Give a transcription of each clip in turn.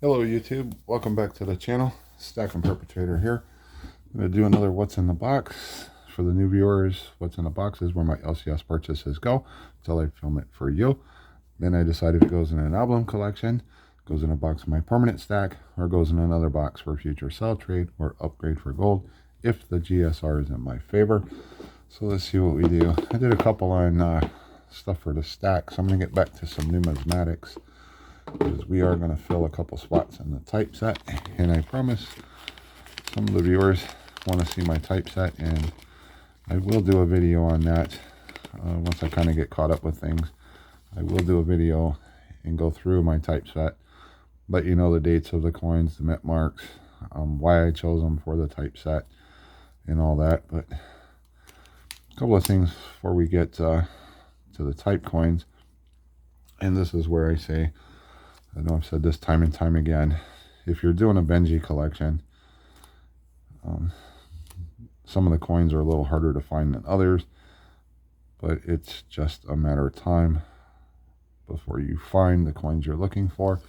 Hello YouTube, welcome back to the channel. Stack and Perpetrator here. I'm going to do another what's in the box. For the new viewers, what's in the box is where my LCS purchases go until I film it for you. Then I decide if it goes in an album collection, goes in a box of my permanent stack, or goes in another box for future sell trade or upgrade for gold if the GSR is in my favor. So let's see what we do. I did a couple on stuff for the stack, so I'm going to get back to some numismatics, because we are going to fill a couple spots in the typeset, and I promise some of the viewers want to see my typeset, and I will do a video on that once I kind of get caught up with things. I will do a video and go through my typeset, let you know the dates of the coins, the mint marks, why I chose them for the typeset, and all that. But a couple of things before we get to the type coins, and this is where I say, I know I've said this time and time again, if you're doing a Benji collection, some of the coins are a little harder to find than others, but it's just a matter of time before you find the coins you're looking for.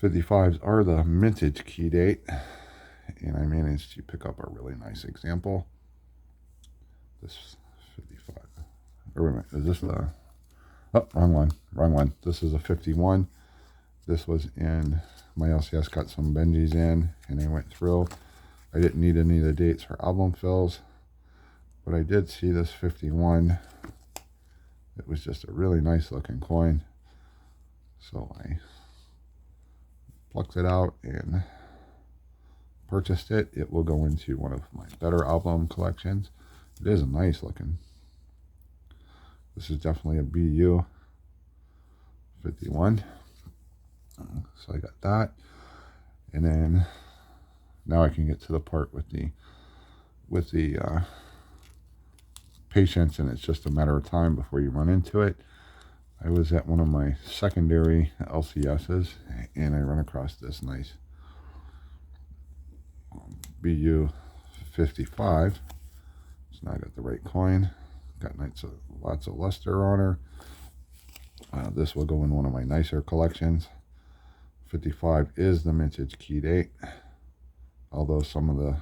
55s are the mintage key date, and I managed to pick up a really nice example. This 55, or wait a minute, is this the, oh, wrong one. This is a 51. This was in my LCS, got some Benjis in, and I went through. I didn't need any of the dates for album fills, but I did see this 51. It was just a really nice looking coin, so I plucked it out and purchased it. It will go into one of my better album collections. It is a nice looking. This is definitely a BU 51. So I got that, and then now I can get to the part with the patience, and it's just a matter of time before you run into it. I was at one of my secondary LCSs, and I run across this nice BU 55. So now I got the right coin. Got lots of luster on her. This will go in one of my nicer collections. 55 is the mintage key date, although some of the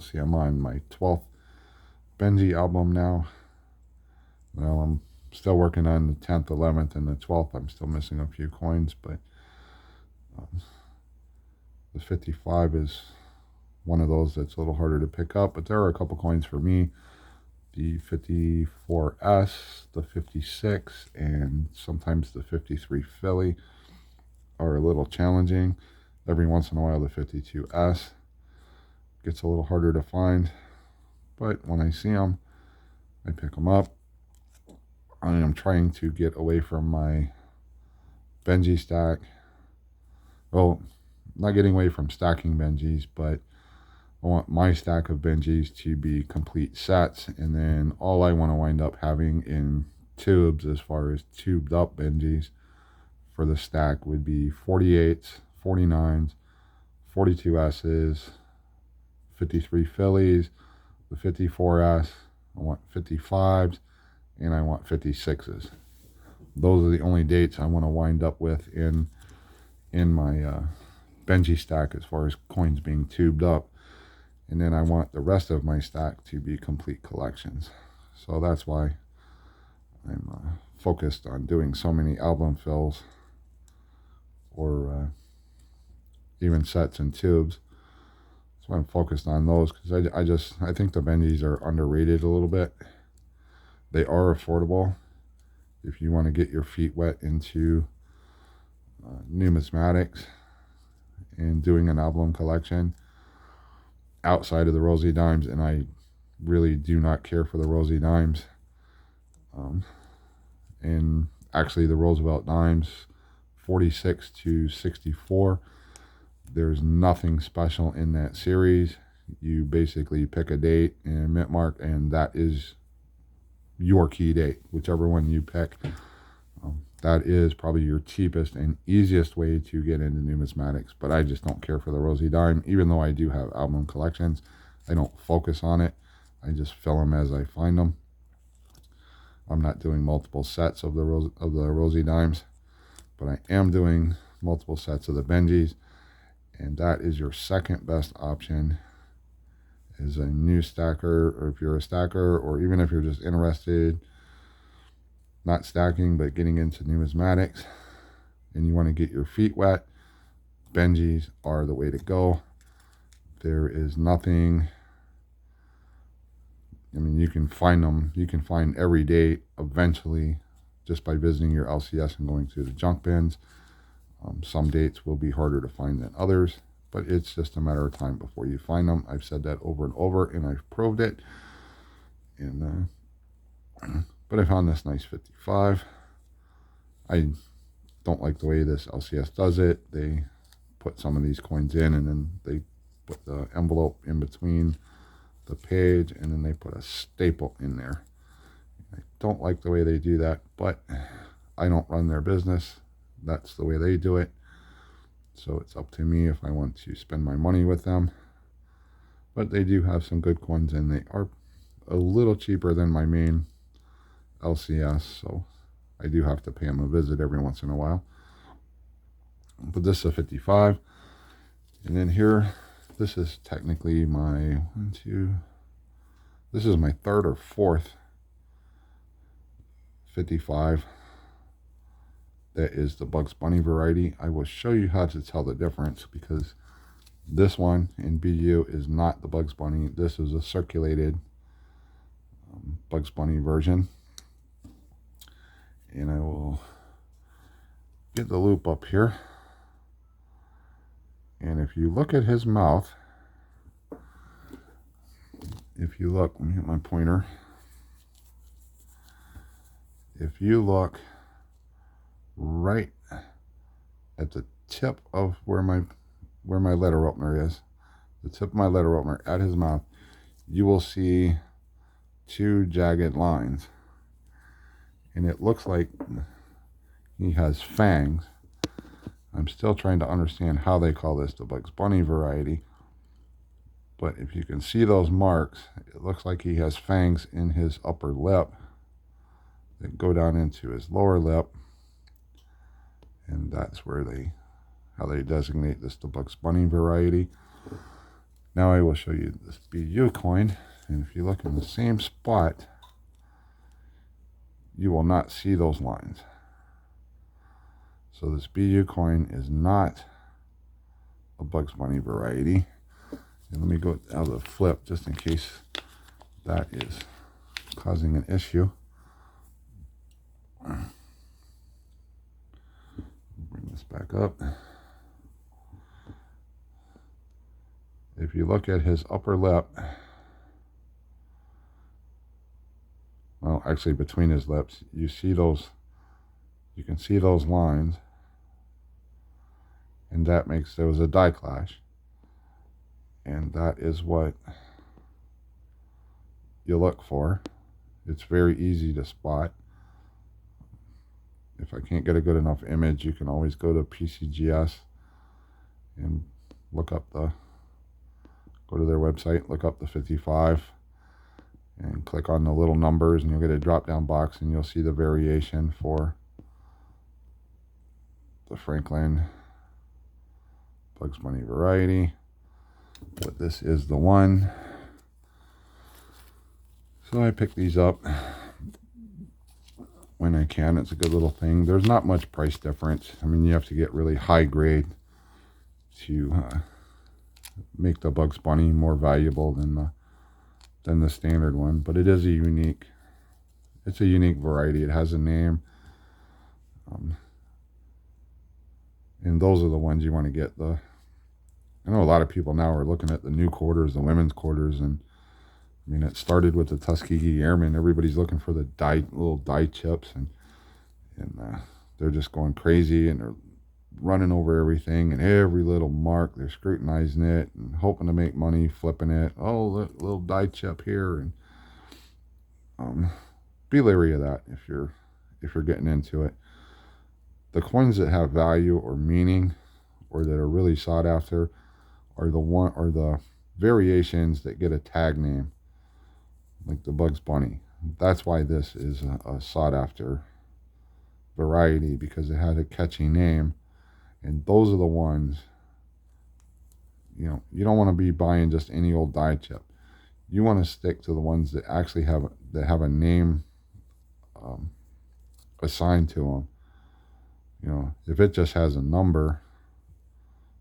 see, I'm on my 12th Benji album now. Well, I'm still working on the 10th, 11th, and the 12th. I'm still missing a few coins, but the 55 is one of those that's a little harder to pick up, but there are a couple coins for me. The 54S, the 56, and sometimes the 53 Philly are a little challenging. Every once in a while the 52S gets a little harder to find, but when I see them, I pick them up. I am trying to get away from my Benji stack. Well, not getting away from stacking Benjis, but I want my stack of Benjis to be complete sets, and then all I want to wind up having in tubes, as far as tubed up Benjis for the stack, would be 48s, 49s, 42S's, 53 Phillies, the 54S, I want 55s, and I want 56s. Those are the only dates I want to wind up with in my Benji stack as far as coins being tubed up. And then I want the rest of my stack to be complete collections. So that's why I'm focused on doing so many album fills, or even sets and tubes. So I'm focused on those, because I think the Benjis are underrated a little bit. They are affordable if you want to get your feet wet into numismatics and doing an album collection outside of the Rosy Dimes, and I really do not care for the Rosy Dimes. And actually the Roosevelt Dimes 46 to 64, there's nothing special in that series. You basically pick a date and mint mark, and that is your key date, whichever one you pick. That is probably your cheapest and easiest way to get into numismatics, but I just don't care for the Rosy Dime. Even though I do have album collections, I don't focus on it. I just fill them as I find them. I'm not doing multiple sets of the Rosy Dimes, but I am doing multiple sets of the Benjis, and that is your second best option. Is a new stacker, or if you're a stacker, or even if you're just interested, not stacking but getting into numismatics, and you want to get your feet wet, Benjis are the way to go. There is nothing, I mean, you can find them, you can find every day eventually just by visiting your LCS and going through the junk bins. Some dates will be harder to find than others, but it's just a matter of time before you find them. I've said that over and over, and I've proved it. And but I found this nice 55. I don't like the way this LCS does it. They put some of these coins in, and then they put the envelope in between the page, and then they put a staple in there. I don't like the way they do that, but I don't run their business. That's the way they do it. So it's up to me if I want to spend my money with them. But they do have some good coins, and they are a little cheaper than my main LCS, so I do have to pay them a visit every once in a while. But this is a 55. And then here, this is technically my this is my third or fourth 55. That is the Bugs Bunny variety. I will show you how to tell the difference, because this one in BU is not the Bugs Bunny. This is a circulated Bugs Bunny version. And I will get the loop up here. And if you look at his mouth, if you look, let me get my pointer. If you look right at the tip of where my letter opener is, the tip of my letter opener at his mouth, you will see two jagged lines, and it looks like he has fangs. I'm still trying to understand how they call this the Bugs Bunny variety, but if you can see those marks, it looks like he has fangs in his upper lip that go down into his lower lip. And that's where how they designate this the Bugs Bunny variety. Now I will show you this BU coin, and if you look in the same spot, you will not see those lines. So this BU coin is not a Bugs Bunny variety. And let me go out of the flip just in case that is causing an issue. Bring this back up. If you look at his upper lip, well, actually between his lips, you can see those lines, and that makes there was a die clash, and that is what you look for. It's very easy to spot. If I can't get a good enough image, you can always go to PCGS and go to their website, look up the 55, and click on the little numbers, and you'll get a drop down box, and you'll see the variation for the Franklin Bugs Bunny variety. But this is the one. So I pick these up when I can. It's a good little thing. There's not much price difference. I mean, you have to get really high grade to make the Bugs Bunny more valuable than the standard one. But it is a unique variety. It has a name. And those are the ones you want to get. I know a lot of people now are looking at the new quarters, the women's quarters, and I mean, it started with the Tuskegee Airmen. Everybody's looking for the little die chips, and they're just going crazy, and they're running over everything, and every little mark, they're scrutinizing it and hoping to make money flipping it. Oh, little die chip here, and be leery of that if you're getting into it. The coins that have value or meaning, or that are really sought after, are the variations that get a tag name, like the Bugs Bunny. That's why this is a sought after variety, because it has a catchy name, And those are the ones, you know, you don't want to be buying just any old die chip. You want to stick to the ones that actually have a name assigned to them. You know, if it just has a number,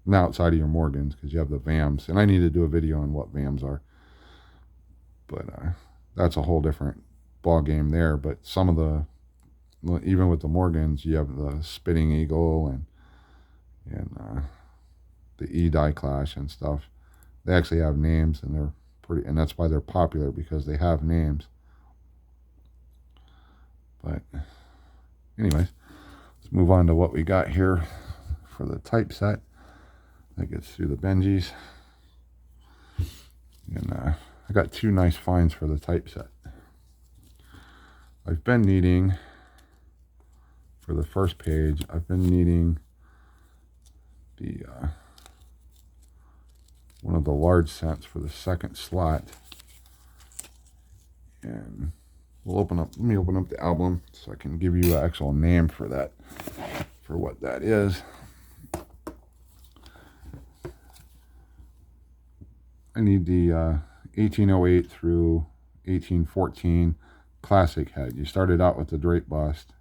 now outside of your Morgans, because you have the VAMs, and I need to do a video on what VAMs are, but that's a whole different ball game there. But some of the, even with the Morgans, you have the Spitting Eagle and the E-Die Clash and stuff. They actually have names, and they're pretty, and that's why they're popular, because they have names. But anyways, let's move on to what we got here for the typeset. That gets through the Benjis. And I got two nice finds for the typeset. I've been needing, for the first page, I've been needing the one of the large cents for the second slot. And let me open up the album so I can give you an actual name for that, for what that is. I need the 1808 through 1814 classic head. You started out with the drape bust,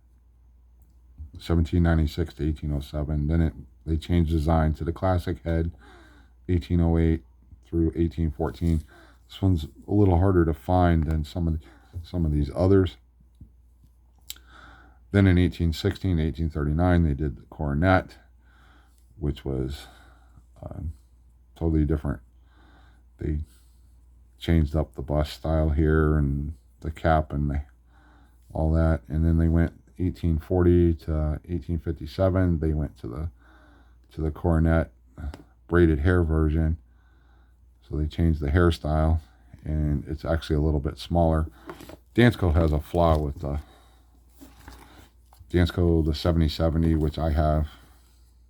1796 to 1807. Then they changed design to the classic head, 1808 through 1814. This one's a little harder to find than some of these others. Then in 1816, 1839, they did the coronet, which was totally different. They changed up the bust style here and the cap and all that. And then they went 1840 to 1857. They went to the coronet braided hair version. So they changed the hairstyle, and it's actually a little bit smaller. Dansco has a flaw with the Dansco, the 7070, which I have.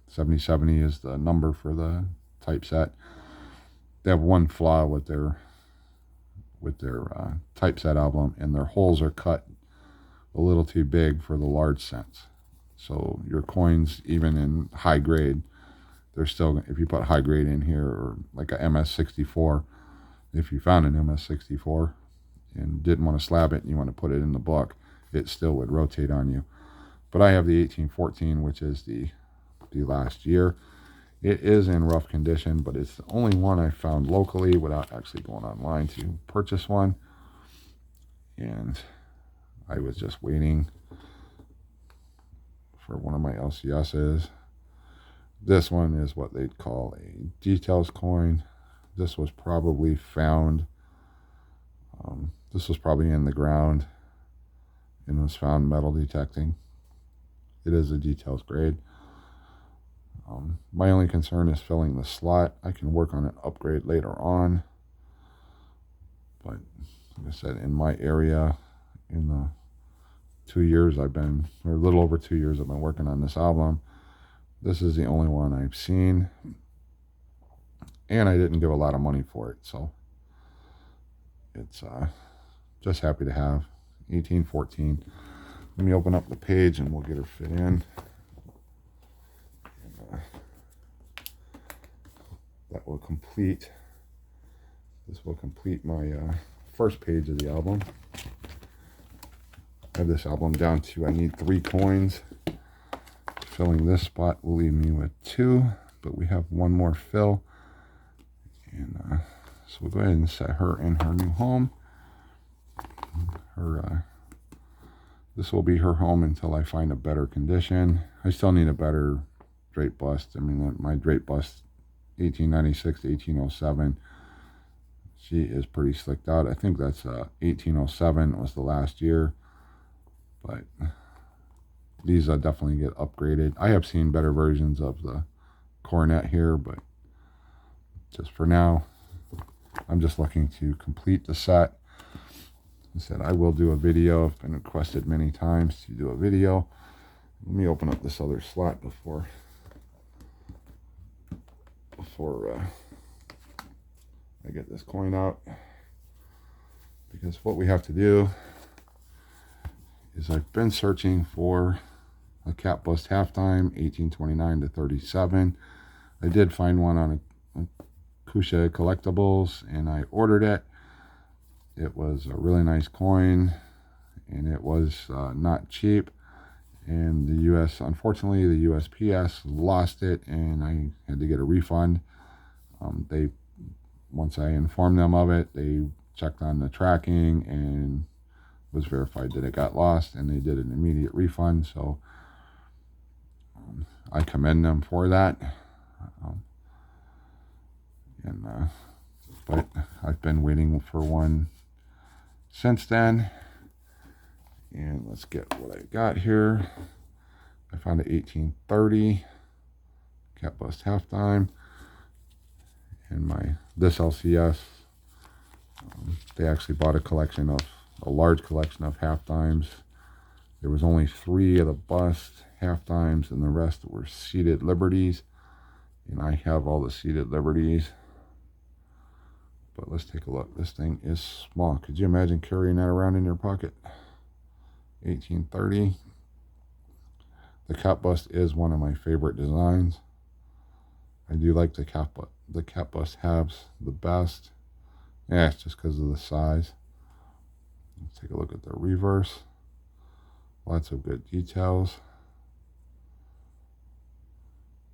7070 is the number for the typeset. They have one flaw with their typeset album, and their holes are cut a little too big for the large cents. So your coins, even in high grade, they're still, if you put high grade in here, or like a MS64, if you found an MS64 and didn't want to slab it and you want to put it in the book, it still would rotate on you. But I have the 1814, which is the last year. It is in rough condition, but it's the only one I found locally without actually going online to purchase one. And I was just waiting for one of my LCSs. This one is what they'd call a details coin. This was probably found, this was probably in the ground and was found metal detecting. It is a details grade. My only concern is filling the slot. I can work on an upgrade later on. But like I said, in my area, in the 2 years I've been, or a little over 2 years I've been working on this album, this is the only one I've seen. And I didn't give a lot of money for it. So it's just happy to have 1814. Let me open up the page and we'll get her fit in. That will complete, this will complete my first page of the album. I have this album down to, I need 3 coins. Filling this spot will leave me with 2, but we have one more fill. And so we'll go ahead and set her in her new home. This will be her home until I find a better condition. I still need a better drape bust. I mean, my drape bust, 1896 to 1807, she is pretty slicked out. I think that's 1807 was the last year, but these definitely get upgraded. I have seen better versions of the coronet here, but just for now, I'm just looking to complete the set. I said I will do a video. I've been requested many times to do a video. Let me open up this other slot before I get this coin out, because what we have to do is I've been searching for a cap bust halftime, 1829 to 37. I did find one on a Kusha Collectibles, and I ordered it. It was a really nice coin, and it was not cheap. And the US, unfortunately, the USPS lost it, and I had to get a refund. Once I informed them of it, they checked on the tracking and was verified that it got lost, and they did an immediate refund. So I commend them for that. But I've been waiting for one since then. And let's get what I got here. I found an 1830 cap bust halftime. And this LCS, they actually bought a large collection of halftimes. There was only 3 of the bust halftimes, and the rest were seated liberties. And I have all the seated liberties. But let's take a look. This thing is small. Could you imagine carrying that around in your pocket? 1830. The cap bust is one of my favorite designs. I do like the cap bust halves the best. Yeah, it's just because of the size. Let's take a look at the reverse. Lots of good details.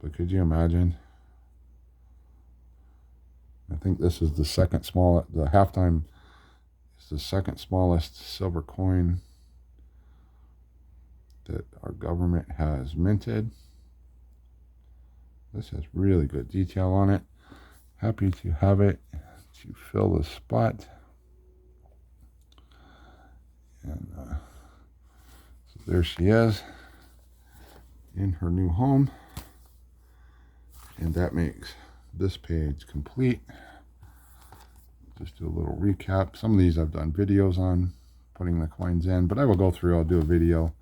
But could you imagine? I think this is the second smallest. The halftime is the second smallest silver coin that our government has minted. This has really good detail on it. Happy to have it to fill the spot. And so there she is in her new home. And that makes this page complete. Just do a little recap. Some of these I've done videos on putting the coins in, but I will go through, I'll do a video,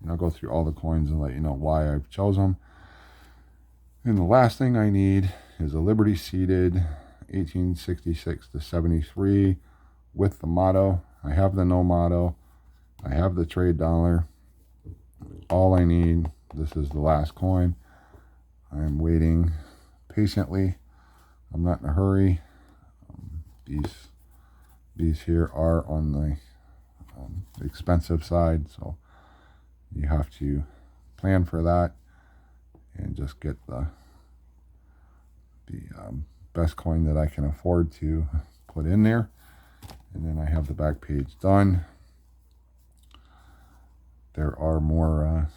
and I'll go through all the coins and let you know why I've chosen them. And the last thing I need is a Liberty seated 1866 to 73 with the motto. I have the no motto. I have the trade dollar. All I need, this is the last coin. I'm waiting patiently. I'm not in a hurry. These here are on the expensive side, so you have to plan for that and just get the best coin that I can afford to put in there. And then I have the back page done. There are more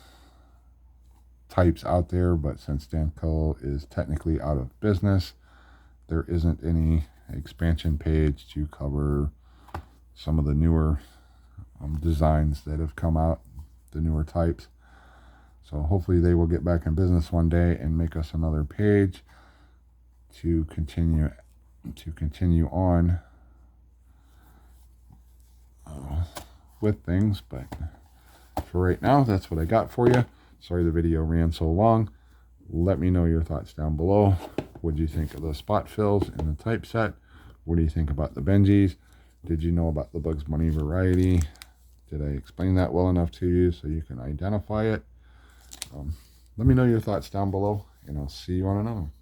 types out there, but since Dansco is technically out of business, there isn't any expansion page to cover some of the newer designs that have come out, the newer types. So hopefully they will get back in business one day and make us another page to continue on with things. But for right now, that's what I got for you. Sorry the video ran so long. Let me know your thoughts down below. What do you think of the spot fills in the typeset? What do you think about the Benjis? Did you know about the Bugs Bunny variety? Did I explain that well enough to you so you can identify it? Let me know your thoughts down below, and I'll see you on another one.